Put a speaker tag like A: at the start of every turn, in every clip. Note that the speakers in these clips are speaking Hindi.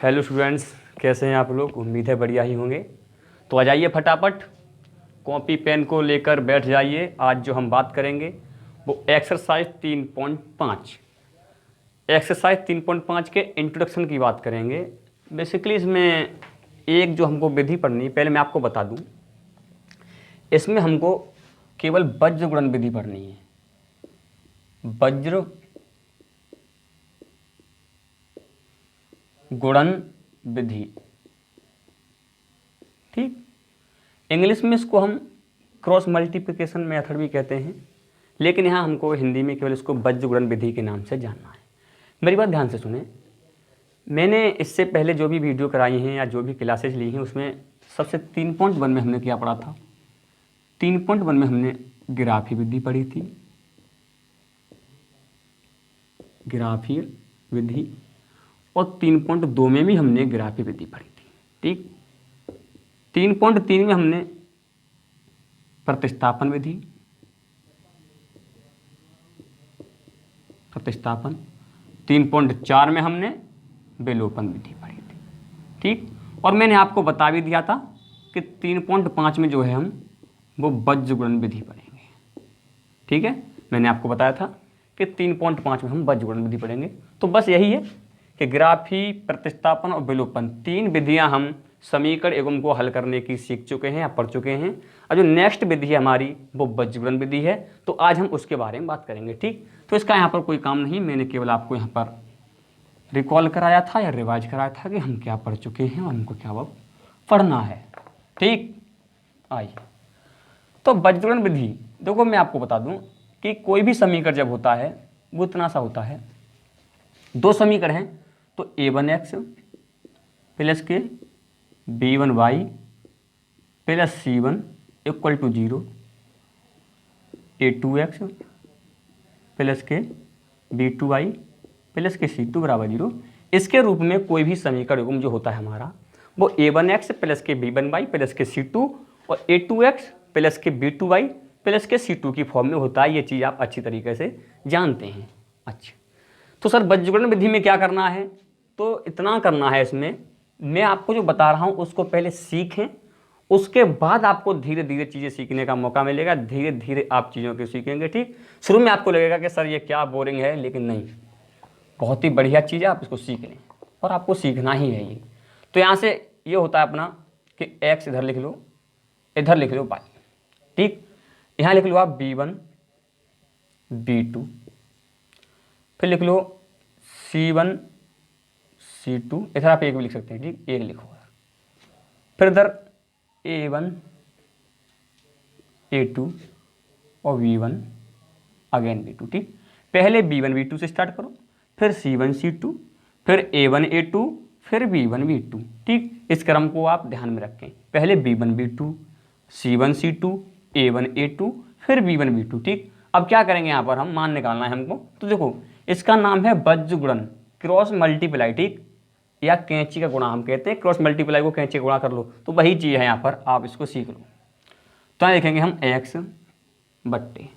A: हेलो स्टूडेंट्स, कैसे हैं आप लोग। उम्मीद है बढ़िया ही होंगे। तो आ जाइए फटाफट, कॉपी पेन को लेकर बैठ जाइए। आज जो हम बात करेंगे वो एक्सरसाइज 3.5 के इंट्रोडक्शन की बात करेंगे। बेसिकली इसमें एक जो हमको विधि पढ़नी है, पहले मैं आपको बता दूं, इसमें हमको केवल वज्र गुणन विधि पढ़नी है। वज्र गुणन विधि, ठीक। इंग्लिश में इसको हम क्रॉस मल्टीप्लिकेशन मेथड भी कहते हैं, लेकिन यहाँ हमको हिंदी में केवल इसको वज्र गुणन विधि के नाम से जानना है। मेरी बात ध्यान से सुने। मैंने इससे पहले जो भी वीडियो कराई हैं या जो भी क्लासेज ली हैं, उसमें सबसे 3.1 में हमने क्या पढ़ा था। 3.1 में हमने ग्राफी विधि पढ़ी थी, ग्राफी विधि, और 3.2 में भी हमने ग्राफी विधि पढ़ी थी, ठीक। 3.3 में हमने प्रतिस्थापन विधि, प्रतिस्थापन। 3.4 में हमने विलोपन विधि पढ़ी थी, ठीक। और मैंने आपको बता भी दिया था कि 3.5 में जो है हम वो वज्र गुणन विधि पढ़ेंगे, ठीक है। मैंने आपको बताया था कि 3.5 में हम वज्र गुणन विधि पढ़ेंगे। तो बस यही है कि ग्राफी, प्रतिस्थापन और विलोपन, तीन विधियां हम समीकरण एवं को हल करने की सीख चुके हैं या पढ़ चुके हैं। और जो नेक्स्ट विधि है हमारी वो वज्र गुणन विधि है। तो आज हम उसके बारे में बात करेंगे, ठीक। तो इसका यहाँ पर कोई काम नहीं, मैंने केवल आपको यहाँ पर रिकॉल कराया था या रिवाइज कराया था कि हम क्या पढ़ चुके हैं और हमको क्या वो पढ़ना है, ठीक। आइए, तो वज्र गुणन विधि, देखो मैं आपको बता दूं कि कोई भी समीकरण जब होता है वो इतना सा होता है। दो समीकरण हैं, तो a1x प्लस के b1y plus c1 equal to 0, a2x plus के b2y प्लस के c2 बराबर 0। इसके रूप में कोई भी समीकरण युग्म जो होता है हमारा वो a1x प्लस के b1y प्लस के c2 और a2x प्लस के b2y प्लस के c2 की फॉर्म में होता है। ये चीज़ आप अच्छी तरीके से जानते हैं। अच्छा, तो सर वज्र गुणन विधि में क्या करना है, तो इतना करना है। इसमें मैं आपको जो बता रहा हूँ उसको पहले सीखें, उसके बाद आपको धीरे धीरे चीज़ें सीखने का मौका मिलेगा। धीरे धीरे आप चीज़ों को सीखेंगे, ठीक। शुरू में आपको लगेगा कि सर ये क्या बोरिंग है, लेकिन नहीं, बहुत ही बढ़िया चीज़ है। आप इसको सीख लें और आपको सीखना ही है ये। तो यहाँ से ये होता है अपना कि x इधर लिख लो, इधर लिख लो y, ठीक। यहाँ लिख लो आप b1 b2, फिर लिख लो c1 c2, इधर आप एक भी लिख सकते हैं, ठीक, एक लिखो। फिर इधर a1 a2 और v1 अगेन b2, ठीक। पहले b1 b2 से स्टार्ट करो, फिर c1 c2, फिर a1 a2, फिर b1 b2, ठीक। इस क्रम को आप ध्यान में रखें। पहले b1 b2, c1 c2, a1 a2, फिर b1 b2, ठीक। अब क्या करेंगे, यहाँ पर हम मान निकालना है हमको। तो देखो, इसका नाम है वज्र गुणन, क्रॉस मल्टीप्लाई, ठीक, या कैंची का गुणा हम कहते हैं। क्रॉस मल्टीप्लाई को कैंची का गुणा कर लो, तो वही चीज़ है यहाँ पर, आप इसको सीख लो। तो यहाँ लिखेंगे हम x बट्टे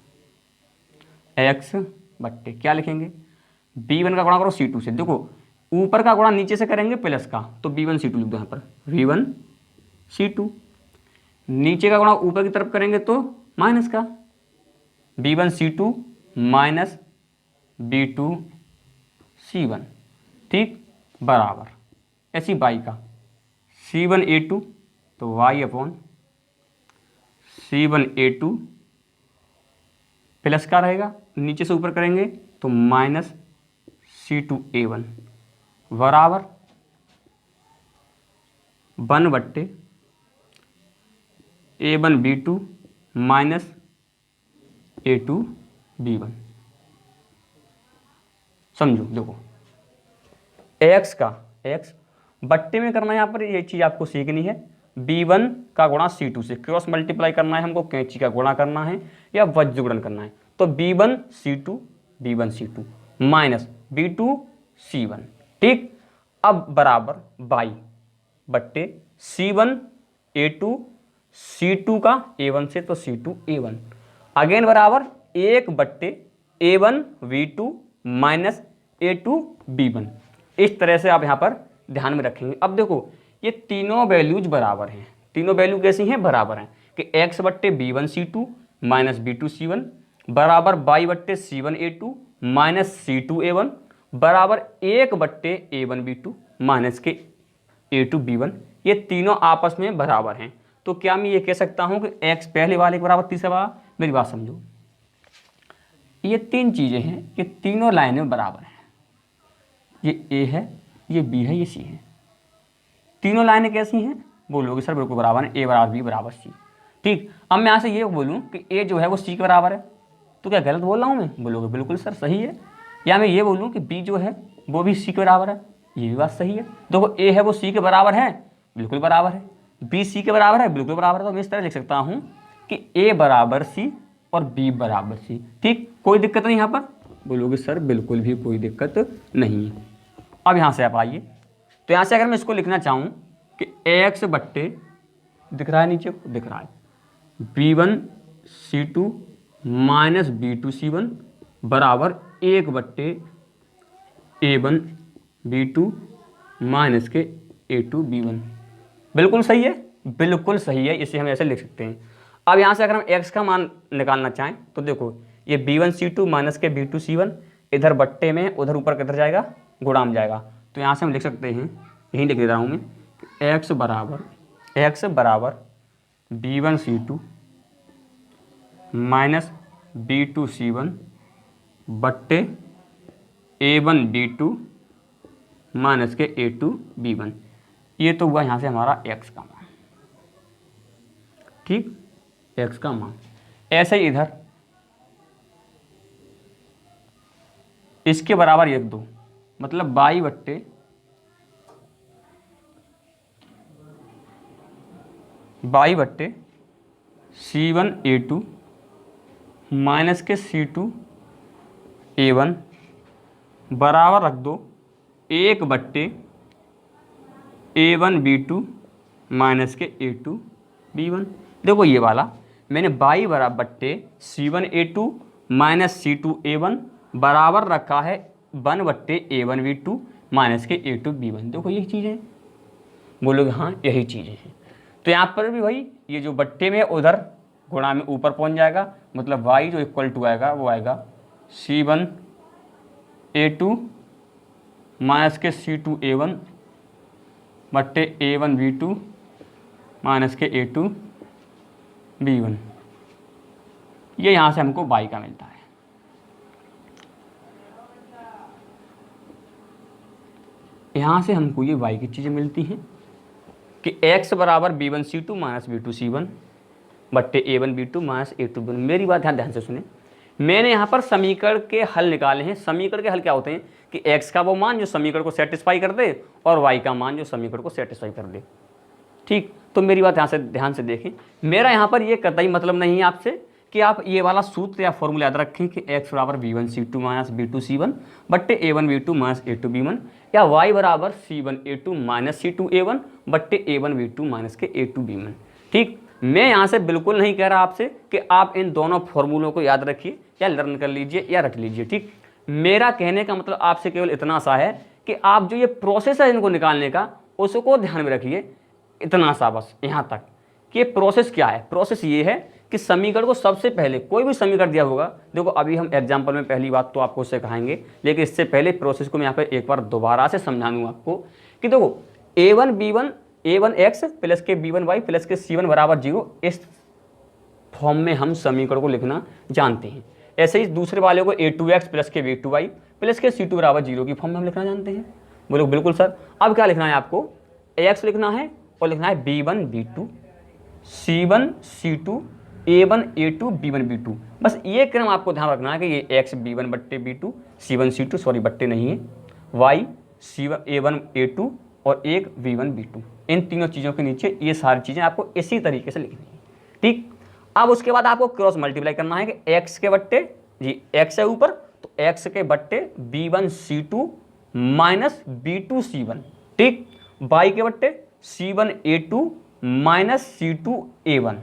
A: क्या लिखेंगे, b1 का गुणा करो c2 से। देखो, ऊपर का गुणा नीचे से करेंगे प्लस का, तो b1 c2 लिख दो यहाँ पर, v1 c2। नीचे का गुणा ऊपर की तरफ करेंगे तो माइनस का, b1 c2 minus b2 c1, ठीक, बराबर ऐसी y का c1 a2, तो y upon c1 a2 plus का रहेगा, नीचे से ऊपर करेंगे तो माइनस c2 a1 बराबर 1 बट्टे a1 b2 minus a2 b1। समझो, देखो x का x बट्टे में करना है, यहाँ पर ये चीज़ आपको सीखनी है। b1 का गुणा c2 से, क्रॉस मल्टीप्लाई करना है हमको, कैंची का गुणा करना है या वज्र गुणन करना है। तो b1 c2 minus b2 c1, ठीक। अब बराबर y बट्टे c1 a2, c2 का a1 से तो c2 a1, अगेन बराबर 1 बट्टे a1 v2 minus a2 b1। इस तरह से आप यहाँ पर ध्यान में रखेंगे। अब देखो ये तीनों वैल्यूज बराबर हैं। तीनों वैल्यू कैसी हैं? बराबर हैं कि एक्स बट्टे B1C2 माइनस B2C1 बराबर बाई बट्टे C1A2 माइनस C2A1 बराबर 1 बट्टे A1B2 माइनस के A2B1। ये तीनों आपस में बराबर हैं। तो क्या मैं ये कह सकता हूं कि x पहले वाले के बराबर तीसरे बराबर? मेरी बात समझो, ये तीन चीजें हैं, ये तीनों लाइनें बराबर हैं। ये a है, ये b है, ये c है। तीनों लाइनें कैसी हैं? बोलोगे सर बिल्कुल बराबर है, a बराबर b बराबर c। ठीक, अब मैं यहाँ से ये बोलूँ कि a जो है वो c के बराबर है, तो क्या गलत बोल रहा हूँ मैं? बोलोगे बिल्कुल सर सही है। या मैं ये बोलूँ कि b जो है वो भी c के बराबर है, ये भी बात सही है। देखो a है वो c के बराबर है, बिल्कुल बराबर है। b c के बराबर है, बिल्कुल बराबर है। तो मैं इस तरह लिख सकता हूँ कि a बराबर c और b बराबर c। ठीक, कोई दिक्कत नहीं यहाँ पर? बोलोगे सर बिल्कुल भी कोई दिक्कत नहीं है। अब यहाँ से आप आइए, तो यहाँ से अगर मैं इसको लिखना चाहूँ कि x बट्टे, दिख रहा है नीचे को? दिख रहा है, B1C2 माइनस B2C1 बराबर 1 बट्टे A1B2 माइनस के A2B1। बिल्कुल सही है, बिल्कुल सही है। इसे हम ऐसे लिख सकते हैं। अब यहाँ से अगर हम x का मान निकालना चाहें तो देखो ये B1C2 माइनस के B2C1 इधर बट्टे में, उधर ऊपर किधर जाएगा? गुणा में जाएगा। तो यहाँ से हम लिख सकते हैं, यहीं लिख दे रहा हूँ मैं, x बराबर B1C2 माइनस B2C1 बट्टे A1B2 माइनस के A2B1। ये तो हुआ यहाँ से हमारा x का मान। ठीक, x का मान। ऐसे ही इधर इसके बराबर एक दो, मतलब बाई बट्टे C1A2 माइनस के C2A1 बराबर रख दो 1 बट्टे A1B2 माइनस के A2B1। देखो ये वाला मैंने बाई बराबर बट्टे C1A2 माइनस C2A1 बराबर रखा है 1 बट्टे A1B2 माइनस के A2B1। देखो यही चीज़ें, बोलोगे हाँ यही चीज़ें हैं। तो यहाँ पर भी भाई ये जो बट्टे में उधर गुणा में ऊपर पहुँच जाएगा, मतलब y जो इक्वल टू आएगा वो आएगा C1A2 माइनस के C2A1 बट्टे A1B2 माइनस के A2B1। ये यहाँ से हमको y का मिलता है। यहाँ से हमको ये y की चीज़ें मिलती हैं कि x बराबर B1C2 माइनस B2C1 बट्टे A1B2 माइनस A2B1। मेरी बात ध्यान से सुने, मैंने यहाँ पर समीकरण के हल निकाले हैं। समीकरण के हल क्या होते हैं कि x का वो मान जो समीकरण को सेटिस्फाई कर दे और y का मान जो समीकरण को सेटिस्फाई कर दे। ठीक, तो मेरी बात ध्यान से देखें, मेरा यहाँ पर ये कतई मतलब नहीं है आपसे कि आप ये वाला सूत्र या फॉर्मूला याद रखें कि x बराबर B1C2 माइनस B2C1 बट्टे A1B2 माइनस A2B1 या y बराबर C1A2 माइनस C2A1 बट्टे A1B2 माइनस के A2B1। ठीक, मैं यहाँ से बिल्कुल नहीं कह रहा आपसे कि आप इन दोनों फॉर्मूलों को याद रखिए या लर्न कर लीजिए या रख लीजिए। ठीक, मेरा कहने का मतलब आपसे केवल इतना सा है कि आप जो ये प्रोसेस है इनको निकालने का उसको ध्यान में रखिए, इतना सा बस यहाँ तक कि प्रोसेस क्या है। प्रोसेस ये है कि समीकरण को सबसे पहले, कोई भी समीकरण दिया होगा, देखो अभी हम एग्जाम्पल में पहली बात तो आपको उससे कहाएंगे, लेकिन इससे पहले प्रोसेस को मैं यहाँ पर एक बार दोबारा से समझा दूँ आपको कि देखो A1x प्लस के B1y प्लस के C1 बराबर 0, इस फॉर्म में हम समीकरण को लिखना जानते हैं। ऐसे ही दूसरे वाले को A2x प्लस के B2y प्लस के C2 बराबर 0 की फॉर्म में हम लिखना जानते हैं। बोलो बिल्कुल सर। अब क्या लिखना है आपको? ax लिखना है और लिखना है B1 B2 C1 C2 A1 A2 B1 B2। बस ये क्रम आपको ध्यान रखना है कि ये x B1 बट्टे B2 C1 C2, सॉरी बट्टे नहीं है, y C1 A1 A2 और एक V1 B2। इन तीनों चीज़ों के नीचे ये सारी चीज़ें आपको इसी तरीके से लिखनी है। ठीक, अब उसके बाद आपको क्रॉस मल्टीप्लाई करना है कि x के बट्टे, जी x है ऊपर तो x के बट्टे B1C2 माइनस B2C1। ठीक, y के बट्टे C1A2 माइनस C2A1,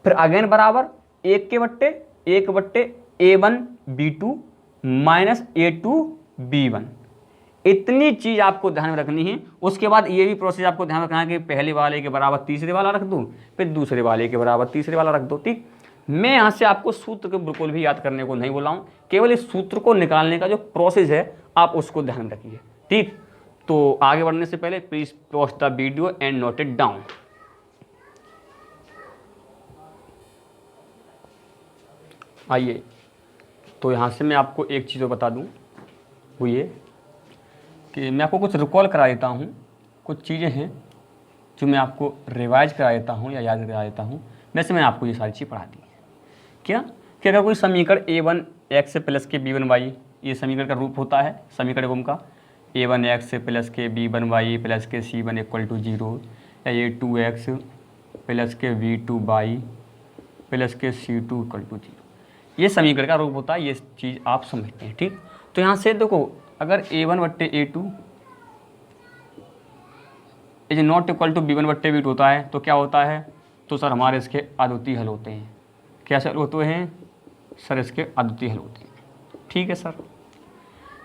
A: फिर अगेन बराबर 1 के बट्टे A1B2 माइनस A2B1। इतनी चीज़ आपको ध्यान में रखनी है। उसके बाद ये भी प्रोसेस आपको ध्यान रखना है कि पहले वाले के बराबर तीसरे वाला रख दूँ, फिर दूसरे वाले के बराबर तीसरे वाला रख दो। ठीक, मैं यहाँ से आपको सूत्र को बिल्कुल भी याद करने को नहीं बोला हूँ, केवल इस सूत्र को निकालने का जो प्रोसेस है आप उसको ध्यान में रखिए। ठीक, तो आगे बढ़ने से पहले please pause the video and note it down. आइए, तो यहाँ से मैं आपको एक चीज़ बता दूँ, वो ये कि मैं आपको कुछ रिकॉल करा देता हूँ। कुछ चीज़ें हैं जो मैं आपको रिवाइज करा देता हूँ या याद करा देता हूँ। वैसे मैंने आपको ये सारी चीज़ पढ़ा दी है। क्या कि अगर कोई समीकरण a1 x प्लस के b1 y, ये समीकरण का रूप होता है समीकरण एवं का, a1 x प्लस के b1 y प्लस के c1 इक्वल टू 0, या a2 x प्लस के v2 y प्लस के c2 इक्वल टू 0, ये समीकरण का रूप होता है। ये चीज़ आप समझते हैं। ठीक, तो यहाँ से देखो, अगर a1/a2 is not equal to b1/b2 होता है तो क्या होता है, तो सर हमारे इसके अद्वितीय हल होते हैं। क्या सर होते हैं? सर इसके अद्वितीय हल होते हैं। ठीक है सर,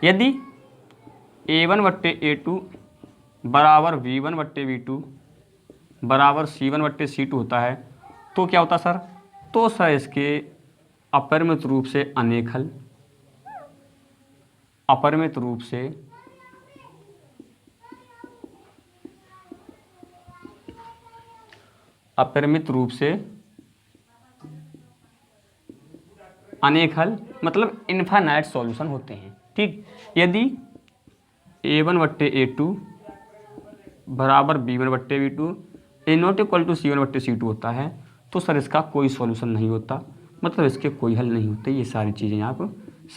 A: यदि a1/a2 बराबर b1/b2 बराबर c1/c2 होता है तो क्या होता सर, तो सर इसके अपरिमित रूप से अनेक हल, अपरिमित रूप से अनेक हल मतलब इनफाइनाइट सॉल्यूशन होते हैं। ठीक, यदि a1/a2 बराबर b1/b2 is not equal to c1/c2 होता है तो सर इसका कोई सॉल्यूशन नहीं होता, मतलब इसके कोई हल नहीं होते। ये सारी चीज़ें आप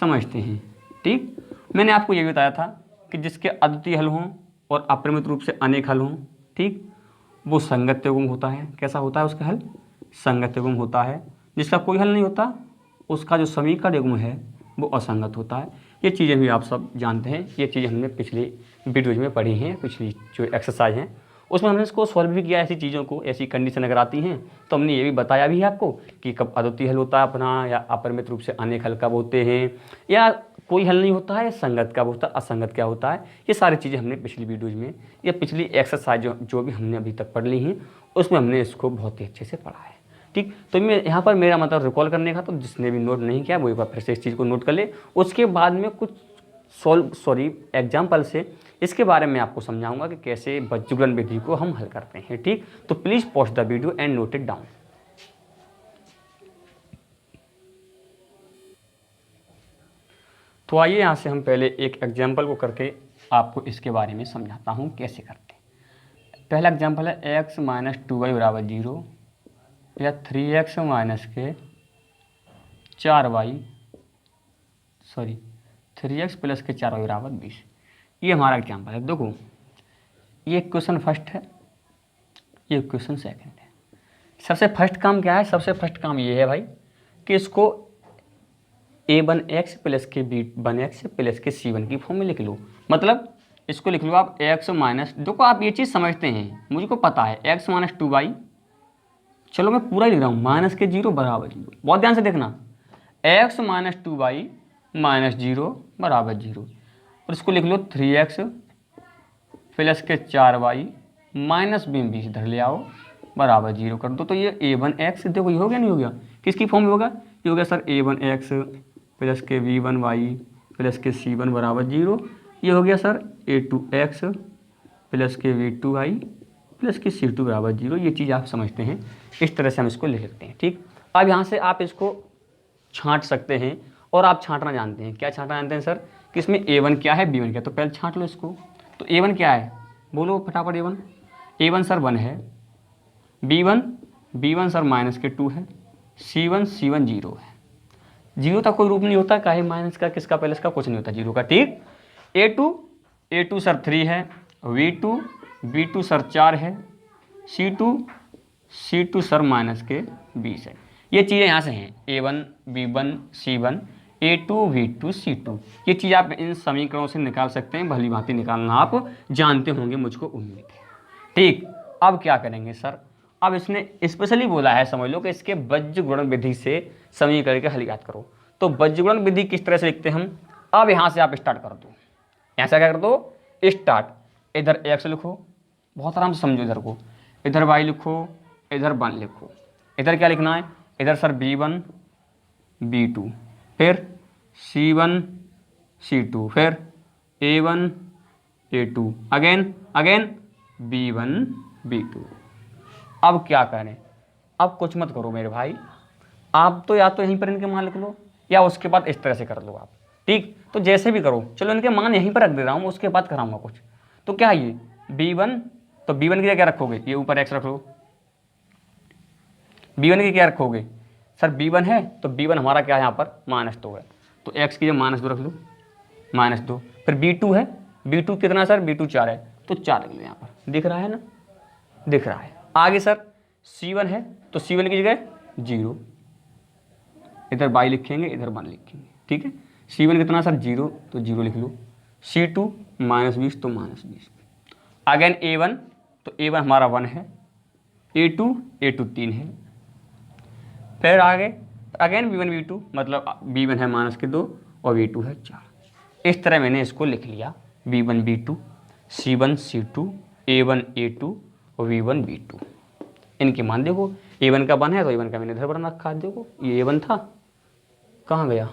A: समझते हैं। ठीक, मैंने आपको ये भी बताया था कि जिसके अद्वितीय हल हों और अपरिमित रूप से अनेक हल हों, ठीक, वो संगत युग्म होता है। कैसा होता है उसका हल? संगत युग्म होता है। जिसका कोई हल नहीं होता उसका जो समीकरण युग्म है वो असंगत होता है। ये चीज़ें भी आप सब जानते हैं। ये चीज़ें हमने पिछली वीडियोज में पढ़ी हैं, पिछली जो एक्सरसाइज हैं उसमें हमने इसको सॉल्व भी किया। ऐसी चीज़ों को, ऐसी कंडीशन अगर आती हैं तो हमने ये भी बताया भी है आपको कि कब अद्वितीय हल होता है अपना, या अपरिमित रूप से अनेक हल कब होते हैं, या कोई हल नहीं होता है, संगत कब होता है, असंगत क्या होता है। ये सारी चीज़ें हमने पिछली वीडियोज में या पिछली एक्सरसाइज जो भी हमने अभी तक पढ़ ली हैं उसमें हमने इसको बहुत ही अच्छे से पढ़ा है। ठीक, तो मैं यहाँ पर मेरा मतलब रिकॉल करने का, तो जिसने भी नोट नहीं किया वो एक बार फिर से इस चीज़ को नोट कर ले। उसके बाद में कुछ एग्जाम्पल से इसके बारे में आपको समझाऊंगा कि कैसे बज्जुगलन विधि को हम हल करते हैं। ठीक, तो please pause the video and note it down. तो आइए यहाँ से हम पहले एक एग्जाम्पल को करके आपको इसके बारे में समझाता हूँ कैसे करते हैं। पहला एग्जाम्पल है x माइनस 2y बराबर 0, या 3x माइनस के 3x प्लस के 4y बराबर 20। ये हमारा एग्जाम्पल है। देखो, ये क्वेश्चन फर्स्ट है, ये क्वेश्चन सेकंड है। सबसे फर्स्ट काम क्या है? सबसे फर्स्ट काम ये है भाई कि इसको a1x प्लस के b1x प्लस के c1 की फॉर्म में लिख लो। मतलब इसको लिख लो आप x माइनस, देखो आप ये चीज़ समझते हैं, मुझको पता है x माइनस 2y, चलो मैं पूरा ही लिख रहा हूँ, माइनस के 0 बराबर 0। बहुत ध्यान से देखना, x माइनस 2y माइनस 0 बराबर 0, और इसको लिख लो 3x प्लस के 4y माइनस 20 इधर ले आओ बराबर 0 कर दो। तो ये a1x, देखो ये हो गया नहीं हो गया? किसकी फॉर्म में होगा? ये हो गया सर a1x प्लस के v1y प्लस के c1 बराबर 0। ये हो गया सर a2x प्लस के v2y प्लस के c2 बराबर 0। ये चीज़ आप समझते हैं, इस तरह से हम इसको लिख लेते हैं। ठीक, अब यहाँ से आप इसको छांट सकते हैं, और आप छांटना जानते हैं। क्या छांटना जानते हैं सर? कि इसमें a1 क्या है, b1 क्या है, तो पहले छांट लो इसको। तो a1 क्या है, बोलो फटाफट। a1 सर 1 है, b1 सर माइनस के 2 है, c1 0 है। 0 का कोई रूप नहीं होता, काहे माइनस का, किसका, प्लस का, कुछ नहीं होता 0 का। ठीक, a2 सर 3 है, b2 सर 4 है, c2 सर माइनस के 20 है। ये चीज़ें यहाँ से हैं, a1 b1 c1 a2 v2 c2। ये चीज़ आप इन समीकरणों से निकाल सकते हैं, भली भांति निकालना आप जानते होंगे, मुझको उम्मीद है। ठीक, अब क्या करेंगे सर? अब इसने स्पेशली बोला है, समझ लो कि इसके बज्रगुणन विधि से समीकरण के हल याद करो। तो बज्रगुणन विधि किस तरह से लिखते हैं हम? अब यहाँ से आप स्टार्ट कर दो। ऐसा क्या कर दो, स्टार्ट, इधर एक्स लिखो, बहुत आराम से समझो इधर को, इधर वाई लिखो, इधर 1 लिखो, इधर क्या लिखना है, इधर सर B1 B2, फिर C1 C2, फिर A1 A2, again again B1 B2। अब क्या करें, अब कुछ मत करो मेरे भाई, आप तो या तो यहीं पर इनके मान लिख लो या उसके बाद इस तरह से कर लो आप, ठीक। तो जैसे भी करो, चलो इनके मान यहीं पर रख दे रहा हूँ, उसके बाद कराऊंगा कुछ। तो क्या है ये B1, तो B1 की जगह क्या रखोगे, ये ऊपर x रख लो। B1 की क्या रखोगे सर, B1 है तो B1 हमारा क्या है यहाँ पर -2 है, तो x की जगह -2 रख लो, -2। फिर B2 है, B2 कितना सर, B2 4 है, तो 4 रख लो यहाँ पर, दिख रहा है ना, दिख रहा है। आगे सर C1 है, तो C1 की जगह 0, इधर y लिखेंगे, इधर 1 लिखेंगे, ठीक है। C1 कितना सर 0, तो 0 लिख लो। C2 -20, तो -20। अगेन A1, तो A1 हमारा 1 है, A2 3 है। फिर आगे अगेन B1 B2, मतलब B1 है -2 और B2 है 4। इस तरह मैंने इसको लिख लिया, B1 B2, C1 C2, A1 A2 और B1 B2। इनके मान देखो, A1 का 1 है तो A1 का मैंने इधर बना रखा है, देखो ये A1 था, कहाँ गया,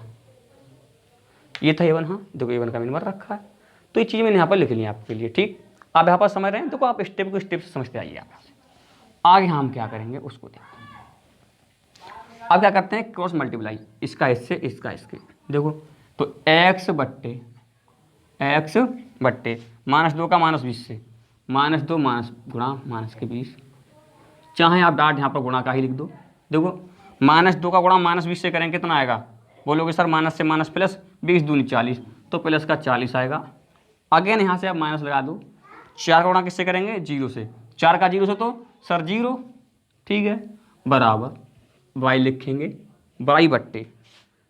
A: ये था A1, हाँ देखो A1 का मैंने बना रखा है। तो ये चीज़ मैंने यहाँ पर लिख ली है आपके लिए, ठीक। आप यहाँ पर समझ रहे हैं, देखो आप स्टेप को स्टेप से समझते आइए आप। आगे हम क्या करेंगे उसको देखो। अब क्या करते हैं, क्रॉस मल्टीप्लाई, इसका इससे, इसका इसके, देखो तो x बट्टे -2 का -20 से, -2 माइनस गुणा -20, चाहे आप डाट यहाँ पर गुणा का ही लिख दो। देखो -2 का गुणा -20 से करेंगे कितना आएगा, बोलोगे सर माइनस से माइनस प्लस, 20 दूनी 40, तो प्लस का 40 आएगा। अगेन यहाँ से आप माइनस लगा दो, 4 का गुणा किससे करेंगे, 0 से, 4 का 0 से तो सर 0, ठीक है, बराबर y लिखेंगे, y बट्टे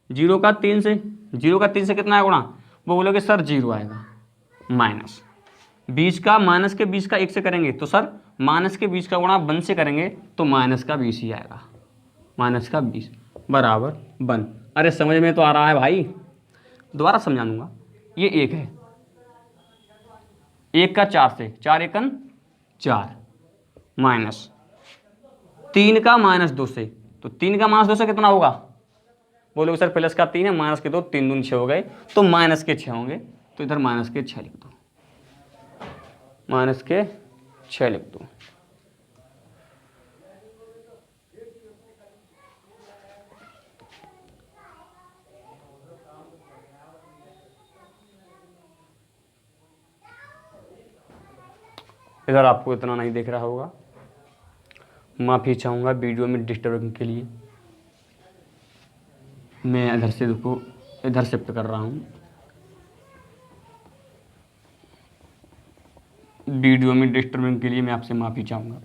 A: 0 का 3 से, 0 का 3 से कितना है गुणा, वो बोलोगे सर 0 आएगा, माइनस 20 का, माइनस के 20 का 1 से करेंगे तो सर माइनस के 20 का गुणा 1 से करेंगे तो माइनस का 20 ही आएगा, माइनस का 20 बराबर 1। अरे समझ में तो आ रहा है भाई, दोबारा समझा दूंगा। ये 1 है, 1 का 4 से, 4 एकन 4, माइनस 3 का -2 से, तो 3 का -2 से कितना होगा, बोलोगे सर प्लस का 3 है, माइनस के 2, 3 दूनी 6 हो गए, तो माइनस के 6 होंगे, तो इधर माइनस के 6 लिख दो, माइनस के 6 लिख दो। इधर आपको इतना नहीं दिख रहा होगा, माफ़ी चाहूँगा वीडियो में डिस्टर्बिंग के लिए। मैं इधर से देखो, इधर शिफ्ट कर रहा हूँ, वीडियो में डिस्टर्बिंग के लिए मैं आपसे माफ़ी चाहूँगा।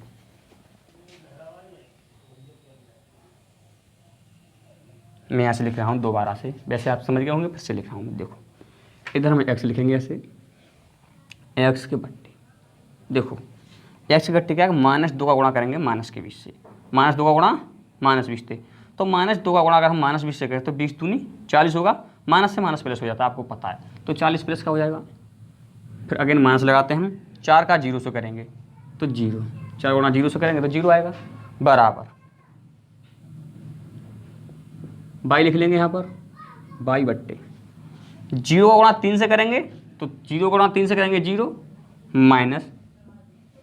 A: मैं यहाँ से लिख रहा हूँ दोबारा से, वैसे आप समझ गए होंगे, फिर से लिख रहा हूँ। देखो इधर हम x लिखेंगे ऐसे, x के बट्टे, देखो x के बट्टे क्या है, -2 का गुणा करेंगे माइनस के 20 से, -2 का गुणा -20 से, तो -2 का गुणा अगर हम -20 से करें तो 20 दूनी 40 होगा, माइनस से माइनस प्लस हो जाता है, आपको पता है, तो 40 प्लस का हो जाएगा। फिर अगेन माइनस लगाते हैं हम, 4 का 0 से करेंगे तो 0, 4 गुणा 0 से करेंगे तो 0 आएगा, बराबर y लिख लेंगे यहाँ पर, y बट्टे 0 का गुणा 3 से करेंगे तो 0 का गुणा 3 से करेंगे 0,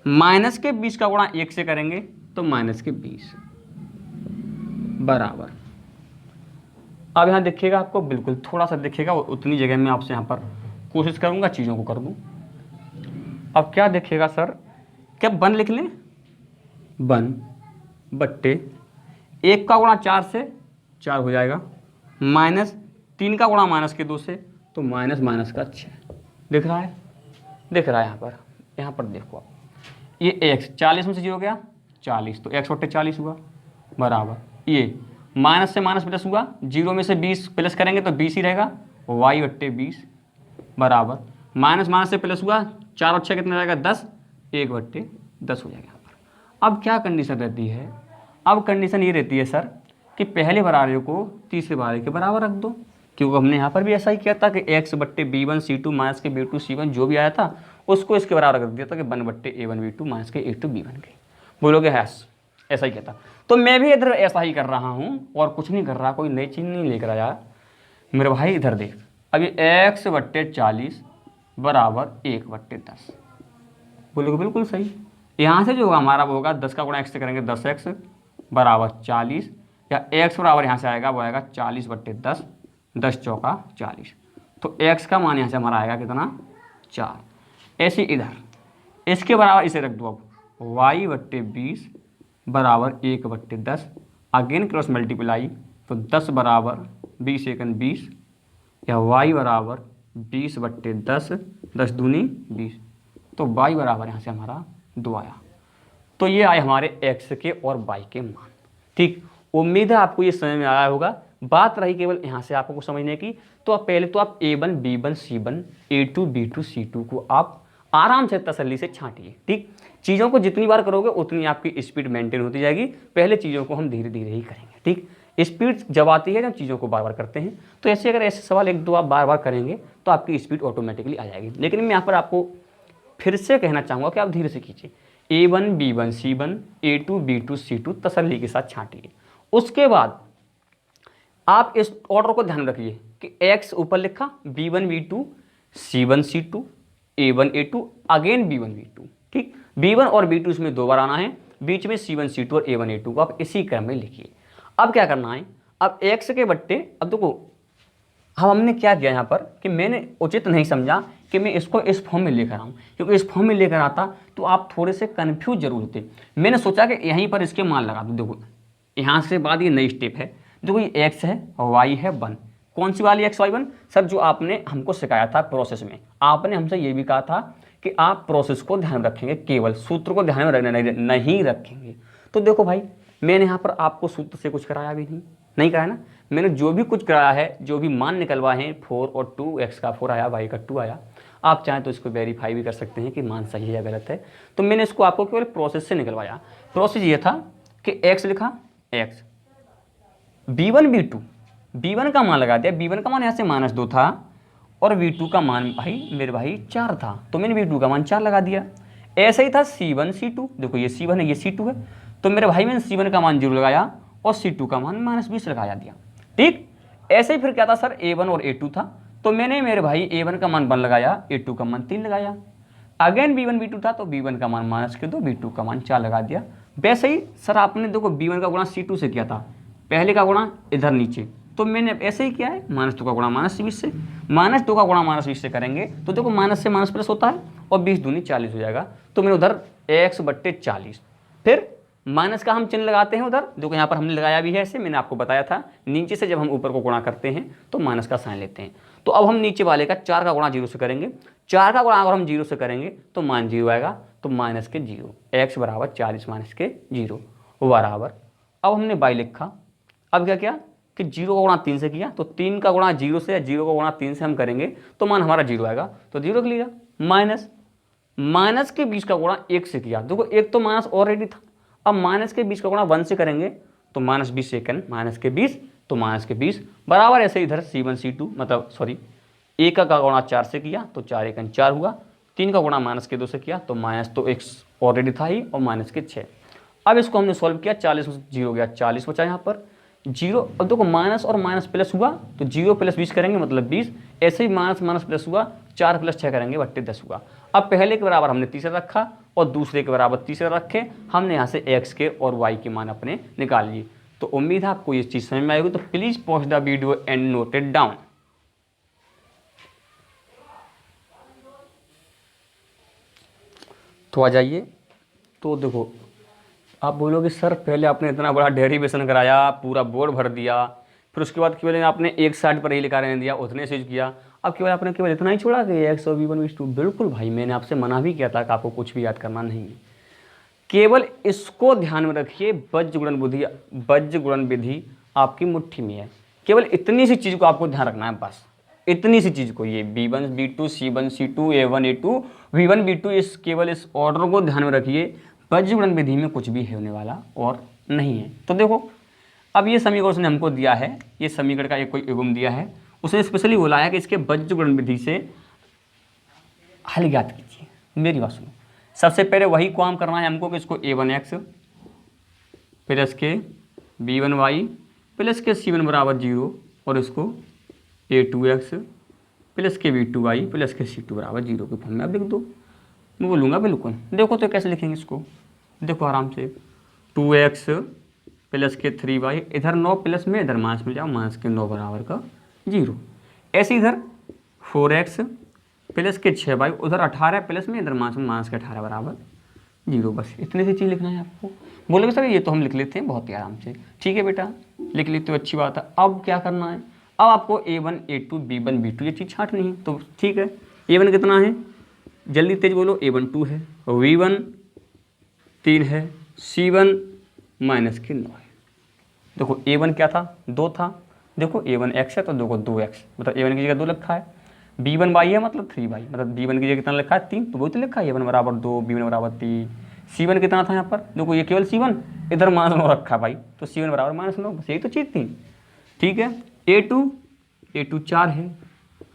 A: माइनस के 20 का गुणा 1 से करेंगे तो माइनस के 20, बराबर। अब यहाँ देखिएगा, आपको बिल्कुल थोड़ा सा दिखेगा, उतनी जगह में आपसे यहाँ पर कोशिश करूँगा चीज़ों को कर दूँ। अब क्या देखिएगा सर, क्या 1 लिख लें, 1 बट्टे 1 का गुणा 4 से 4 हो जाएगा, माइनस 3 का गुणा माइनस के 2 से, तो माइनस का 6, दिख रहा है, दिख रहा है यहाँ पर देखो आप, ये x 40 में से 0 गया 40, तो x बट्टे 40 हुआ, बराबर ये माइनस से माइनस प्लस हुआ, 0 में से 20 प्लस करेंगे तो 20 ही रहेगा, y बट्टे 20, बराबर माइनस माइनस से प्लस हुआ, 4 और 6 कितना रहेगा 10, 1 बट्टे 10 हो जाएगा यहाँ पर। अब क्या कंडीशन रहती है, अब कंडीशन ये रहती है सर कि पहले बराबर को तीसरे बराबर के बराबर रख दो, क्योंकि हमने यहाँ पर भी ऐसा ही किया था कि एक्स बट्टे B1 C2 माइनस के B2 C1 जो भी आया था उसको इसके बराबर कर दिया था कि 1 बट्टे A1 B2 माइनस के A2 B1 के। बोलोगे हैस, ऐसा ही कहता। तो मैं भी इधर ऐसा ही कर रहा हूँ और कुछ नहीं कर रहा, कोई नई चीज़ नहीं लेकर आया मेरे भाई। इधर देख, अभी x बट्टे 40 बराबर 1 बट्टे 10। बोलोगे बिल्कुल सही। यहाँ से जो होगा हमारा वो होगा 10 का गुणा x से करेंगे 10x बराबर 40, या x बराबर यहाँ से आएगा वो आएगा 40 बट्टे 10, 10 चौका 40। तो x का मान यहाँ से हमारा आएगा कितना 4। ऐसे इधर इसके बराबर इसे रख दो, अब y बट्टे 20 बराबर 1 बट्टे 10, अगेन क्रॉस मल्टीप्लाई, तो 10 बराबर 20 एकन 20, या y बराबर 20 बट्टे 10, 10 दूनी 20, तो y बराबर यहाँ से हमारा 2 आया। तो ये आए हमारे x के और y के मान। ठीक, उम्मीद है आपको ये समझ में आया होगा। बात रही केवल यहाँ से आपको समझने की, तो आप पहले तो आप A1 B1 C1 A2 B2 C2 को आप आराम से तसल्ली से छांटिए। ठीक, चीज़ों को जितनी बार करोगे उतनी आपकी स्पीड मेंटेन होती जाएगी। पहले चीज़ों को हम धीरे धीरे ही करेंगे। ठीक, स्पीड जब आती है जब चीज़ों को बार बार करते हैं, तो ऐसे अगर ऐसे सवाल 1-2 आप बार बार करेंगे तो आपकी स्पीड ऑटोमेटिकली आ जाएगी। लेकिन मैं यहाँ पर आपको फिर से कहना चाहूँगा कि आप धीरे से कीजिए। A1 B1 C1 A2 B2 C2 तसल्ली के साथ छांटिए। उसके बाद आप इस ऑर्डर को ध्यान रखिए कि x ऊपर लिखा B1 B2 C1 C2 A1 A2 again B1 B2। ठीक, B1 और B2 इसमें 2 बार आना है, बीच में C1 C2 और A1 A2 को आप इसी क्रम में लिखिए। अब क्या करना है, अब x के बट्टे, अब देखो हमने क्या किया यहाँ पर कि मैंने उचित नहीं समझा कि मैं इसको इस फॉर्म में लेकर आऊँ, क्योंकि इस फॉर्म में लेकर आता तो आप थोड़े से कन्फ्यूज जरूर होते। मैंने सोचा कि यहीं पर इसके मान लगा दूँ। देखो यहाँ से बाद ये नई स्टेप है। देखो ये x है y है 1, कौन सी वाली x y 1 सर, जो आपने हमको सिखाया था प्रोसेस में। आपने हमसे ये भी कहा था कि आप प्रोसेस को ध्यान रखेंगे, केवल सूत्र को ध्यान में नहीं रखेंगे। तो देखो भाई, मैंने यहाँ पर आपको सूत्र से कुछ कराया भी नहीं कराया ना। मैंने जो भी कुछ कराया है, जो भी मान निकलवाए हैं 4 और 2, x का 4 आया y का 2 आया। आप चाहें तो इसको वेरीफाई भी कर सकते हैं कि मान सही है या गलत है। तो मैंने इसको आपको केवल प्रोसेस से निकलवाया। प्रोसेस ये था कि x लिखा, x B1 B2, B1 का मान लगा दिया। B1 का मान यहाँ से -2 था और V2 का मान भाई मेरे भाई 4 था, तो मैंने V2 का मान 4 लगा दिया। ऐसा ही था C1 C2, देखो ये C1 है ये C2 है, तो मेरे भाई मैंने C1 का मान 0 लगाया और C2 का मान -20 लगाया दिया। ठीक, ऐसे ही फिर क्या था सर, A1 और A2 था, तो मैंने मेरे भाई A1 का मान 1 लगाया, A2 का मान 3 लगाया। अगेन B1 B2 था, तो B1 का मान -2, B2 का मान 4 लगा दिया। वैसे ही सर आपने देखो B1 का गुणा C2 से किया था, पहले का गुणा इधर नीचे, तो मैंने ऐसे ही किया है, -2 का गुणा -20 से, -2 का गुणा -20 से करेंगे तो देखो माइनस से माइनस प्लस होता है और 20 दूनी 40 हो जाएगा। तो मैंने उधर x बट्टे 40, फिर माइनस का हम चिन्ह लगाते हैं उधर, जो कि यहाँ पर हमने लगाया भी है ऐसे, मैंने आपको बताया था। नीचे से जब हम ऊपर को गुणा करते हैं तो माइनस का साइन लेते हैं। तो अब हम नीचे वाले का 4 का गुणा 0 से करेंगे। 4 का गुणा अगर हम 0 से करेंगे तो मान 0 आएगा, तो माइनस के 0, x बराबर 40 माइनस के 0 बराबर। अब हमने y लिखा। अब क्या किया कि 0 का गुणा 3 से किया, तो 3 का गुणा 0 से या 0 का गुणा 3 से हम करेंगे तो मान हमारा 0 आएगा, तो 0 लिख लिया। माइनस के 20 का गुणा 1 से किया, देखो एक तो माइनस ऑलरेडी था, अब माइनस के 20 का गुणा 1 से करेंगे तो -20 सेकंड, माइनस के 20 तो माइनस के 20 बराबर। ऐसे इधर C1 C2 मतलब सॉरी 1 का गुणा 4 से किया तो 4 एकन 4 हुआ, 3 का गुणा -2 से किया तो माइनस तो x ऑलरेडी था ही और -6। अब इसको हमने सॉल्व किया, 40 में 0 गया, 40 बचा यहाँ पर 0। अब देखो माइनस और माइनस प्लस हुआ तो 0 + 20 करेंगे मतलब 20, ऐसे ही माइनस प्लस हुआ, 4 + 6 करेंगे बट्टे 10 हुआ। अब पहले के बराबर हमने तीसरा रखा और दूसरे के बराबर तीसरा रखे, हमने यहाँ से x के और y के मान अपने निकाल लिए। तो उम्मीद है आपको ये चीज़ समझ में आएगी। तो please pause the video and note it down. तो आ जाइए। तो देखो आप बोलोगे सर पहले आपने इतना बड़ा डेरिवेशन कराया, पूरा बोर्ड भर दिया, फिर उसके बाद केवल आपने एक साइड पर ही लिखा रहने दिया, उतने से किया, अब केवल आपने केवल इतना ही छोड़ा कि x और B1 B2। बिल्कुल भाई, मैंने आपसे मना भी किया था कि आपको कुछ भी याद करना नहीं है, केवल इसको ध्यान में रखिए। बज्र गुणन विधि आपकी मुट्ठी में है, केवल इतनी सी चीज़ को आपको ध्यान रखना है, बस इतनी सी चीज़ को। ये B1 B2 C1 C2 A1 A2 V1 V2 इस केवल इस ऑर्डर को ध्यान में रखिए। बज्र गुणन विधि में कुछ भी होने वाला और नहीं है। तो देखो अब ये समीकरण उसने हमको दिया है, ये समीकरण का एक कोई युग्म दिया है, उसने स्पेशली बोला है कि इसके बीजगणित विधि से हल ज्ञात कीजिए। मेरी बात सुनो, सबसे पहले वही काम करना है हमको कि इसको a1x प्लस के b1y प्लस के c1 बराबर 0 और इसको a2x प्लस के b2y प्लस के c2 बराबर 0 के फॉर्म में आप लिख दो। मैं बोलूँगा बिल्कुल। देखो तो कैसे लिखेंगे इसको, देखो आराम से 2x प्लस के 3y, इधर 9 प्लस में इधर माइनस में जाओ, माइनस के 9 बराबर का 0। ऐसे इधर 4x प्लस के 6y, उधर 18 प्लस में इधर माइनस के 18 बराबर 0। बस इतनी सी चीज़ लिखना है आपको। बोलोगे सर ये तो हम लिख लेते हैं बहुत ही आराम से। ठीक है बेटा, लिख लेते हो, अच्छी बात है। अब क्या करना है, अब आपको a1 a2 b1 b2 ये चीज़ छाँटनी है। तो ठीक है, a1 कितना है, जल्दी तेज बोलो, a1 2 है, v1 3 है, c1 माइनस के 9 है। देखो a1 क्या था, 2 था, देखो a1 x है तो देखो 2x, मतलब a1 की जगह 2 लिखा है। b1 y है मतलब 3y, मतलब b1 की जगह कितना लिखा है 3, तो वही तो लिखा है a1 बराबर 2 b1 बराबर 3। c1 कितना था यहाँ पर, देखो ये केवल c1, इधर -9 रखा है भाई, तो c1 बराबर -9, बस यही तो चीज़ थी। ठीक है, a2 4 है,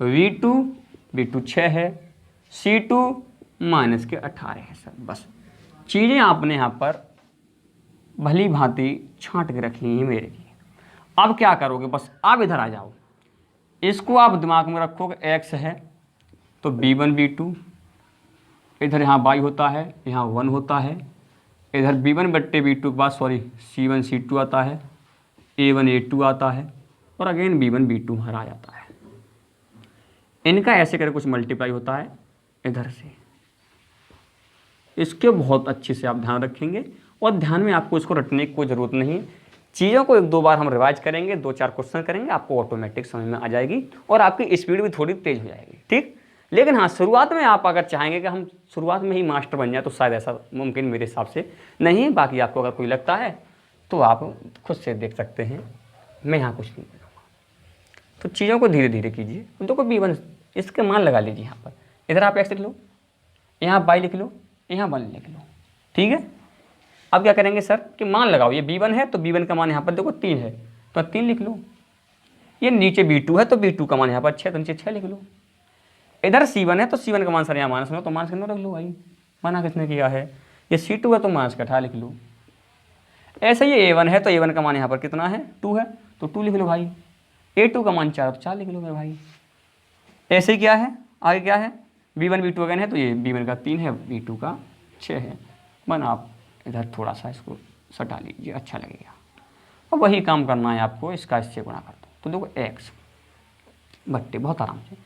A: v2 6 है, c2 माइनस के 18 है सर। बस चीज़ें आपने यहाँ पर भली भांति छांट के रखी हैं मेरे की। अब क्या करोगे, बस आप इधर आ जाओ, इसको आप दिमाग में रखो कि x है तो b1 b2, इधर यहाँ y होता है, यहाँ 1 होता है, इधर b1 बट्टे b2 के बाद सॉरी c1 c2 आता है, a1 a2 आता है, और अगेन b1 b2 हर आ जाता है। इनका ऐसे करके कुछ मल्टीप्लाई होता है इधर से। इसके बहुत अच्छे से आप ध्यान रखेंगे, और ध्यान में आपको इसको रटने की कोई ज़रूरत नहीं है। चीज़ों को 1-2 बार हम रिवाइज करेंगे, 2-4 क्वेश्चन करेंगे, आपको ऑटोमेटिक समझ में आ जाएगी और आपकी स्पीड भी थोड़ी तेज हो जाएगी। ठीक, लेकिन हाँ शुरुआत में आप अगर चाहेंगे कि हम शुरुआत में ही मास्टर बन जाए तो शायद ऐसा मुमकिन मेरे हिसाब से नहीं है। बाकी आपको अगर कोई लगता है तो आप खुद से देख सकते हैं, मैं यहाँ कुछ नहीं करूँगा। तो चीज़ों को धीरे धीरे कीजिए। देखो b1 इसके मान लगा लीजिए, यहाँ पर इधर आप x लिख लो, यहाँ y लिख लो, यहाँ 1 लिख लो। ठीक है, अब क्या करेंगे सर कि मान लगाओ, ये b1 है तो b1 का मान यहाँ पर देखो 3 है तो 3 लिख लो। ये नीचे b2 है तो b2 का मान यहाँ पर 6 तो नीचे 6 लिख लो। इधर c1 है तो c1 का मान सर यहाँ माइनस में, तो माइनस के 9 रख लो भाई, माना किसने किया है। ये c2 है तो माइनस का 18 लिख लो। ऐसे ये a1 है तो a1 का मान यहाँ पर कितना है 2 है तो 2 लिख लो भाई। a2 का मान 4 है तो 4 लिख लो मेरे भाई। ऐसे ही क्या है, आगे क्या है, b1 b2 अगेन है तो ये b1 का 3 है, b2 का 6 है। बन आप इधर थोड़ा सा इसको सटा लीजिए, अच्छा लगेगा। और वही काम करना है आपको, इसका इससे गुणा कर दो तो देखो x बट्टे, बहुत आराम से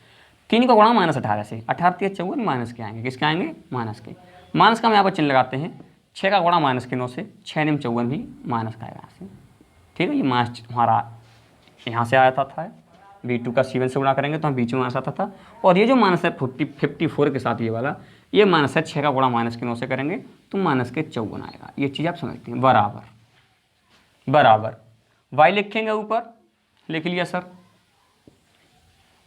A: 3 का गुणा -18 से, 18 3 54 माइनस के आएंगे, किसके आएंगे माइनस के। माइनस का हम यहाँ पर चिन्ह लगाते हैं, 6 का गुणा माइनस के 9 से, 6 9 54 भी माइनस का आएगा यहाँ से। ठीक है, ये माइनस हमारा यहाँ से आया था, b2 का c1 से गुणा करेंगे तो हम बीच में माइनस आता था। और ये जो माइनस है 54 के साथ ये वाला, ये माइनस है 6 का गुणा माइनस के 9 से करेंगे तो माइनस के 54 आएगा। ये चीज़ आप समझते हैं। बराबर y लिखेंगे ऊपर, लिख लिया सर,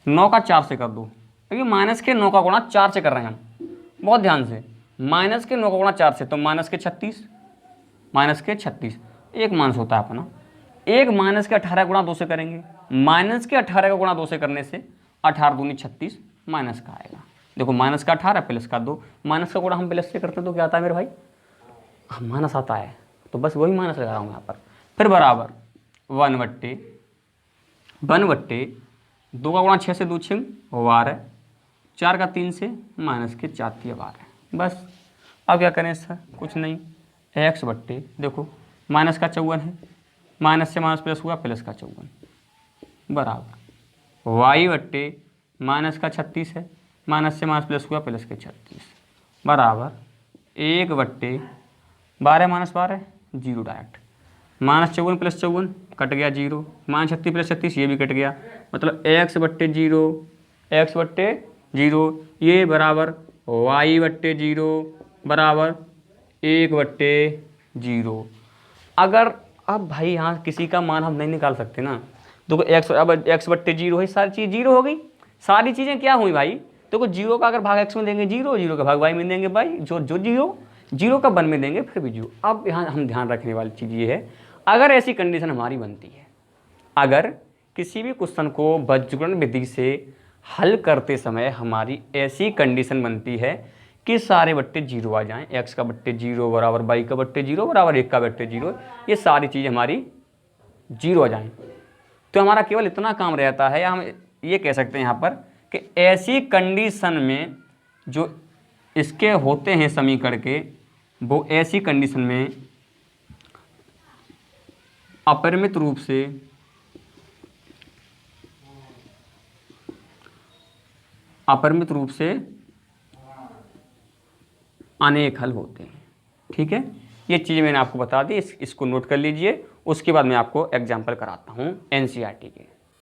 A: 9 का 4 से कर दो, क्योंकि माइनस के 9 का गुणा 4 से कर रहे हैं हम, बहुत ध्यान से। माइनस के 9 का गुणा 4 से तो माइनस के 36, एक माइनस होता है अपना, एक माइनस के 18 गुणा 2 से करेंगे, माइनस के 18 का गुणा 2 से करने से 18 दूनी 36 माइनस का आएगा। देखो माइनस का 18 प्लस का 2, माइनस का गुणा हम प्लस से करते हैं तो क्या आता है मेरे भाई, माइनस आता है, तो बस वही माइनस लगा रहा हूँ यहाँ पर। फिर बराबर 1 बट्टे 2 का गुणा 6 से 2 6 12, 4 का 3 से माइनस के 4 3 12। बस अब क्या करें सर, कुछ नहीं, x बट्टे देखो माइनस का 54 है, माइनस से माइनस प्लस हुआ प्लस का 54, बराबर y बट्टे माइनस का 36 है, माइनस से माइनस प्लस हुआ प्लस के 36, बराबर 1 बट्टे 12 minus 12 zero direct, minus 54 plus 54 cut गया 0, माइनस 36 प्लस 36 ये भी कट गया, मतलब x बट्टे 0 ये बराबर y बट्टे 0 बराबर 1 बट्टे 0। अगर अब भाई यहाँ किसी का मान हम नहीं निकाल सकते ना, देखो x अब x बट्टे 0 है, सारी चीज़ 0 हो गई, सारी चीज़ें क्या हुई भाई, देखो 0 का अगर भाग x में देंगे 0 का भाग y में देंगे भाई, जो 0 का 1 में देंगे फिर भी 0। अब यहाँ हम ध्यान रखने वाली चीज़ ये है, अगर ऐसी कंडीशन हमारी बनती है, अगर किसी भी क्वेश्चन को बज्रगुणन विधि से हल करते समय हमारी ऐसी कंडीशन बनती है कि सारे बट्टे जीरो आ जाएं, x का बट्टे जीरो बराबर y का बट्टे जीरो बराबर 1 का बट्टे जीरो, ये सारी चीज़ हमारी जीरो आ जाएं। तो हमारा केवल इतना काम रहता है, या हम ये कह सकते हैं यहाँ पर कि ऐसी कंडीशन में जो इसके होते हैं समीकरण के, वो ऐसी कंडीशन में अपरिमित रूप से अनेक हल होते हैं। ठीक है, ये चीज़ मैंने आपको बता दी, इसको नोट कर लीजिए। उसके बाद मैं आपको एग्जाम्पल कराता हूँ NCERT के।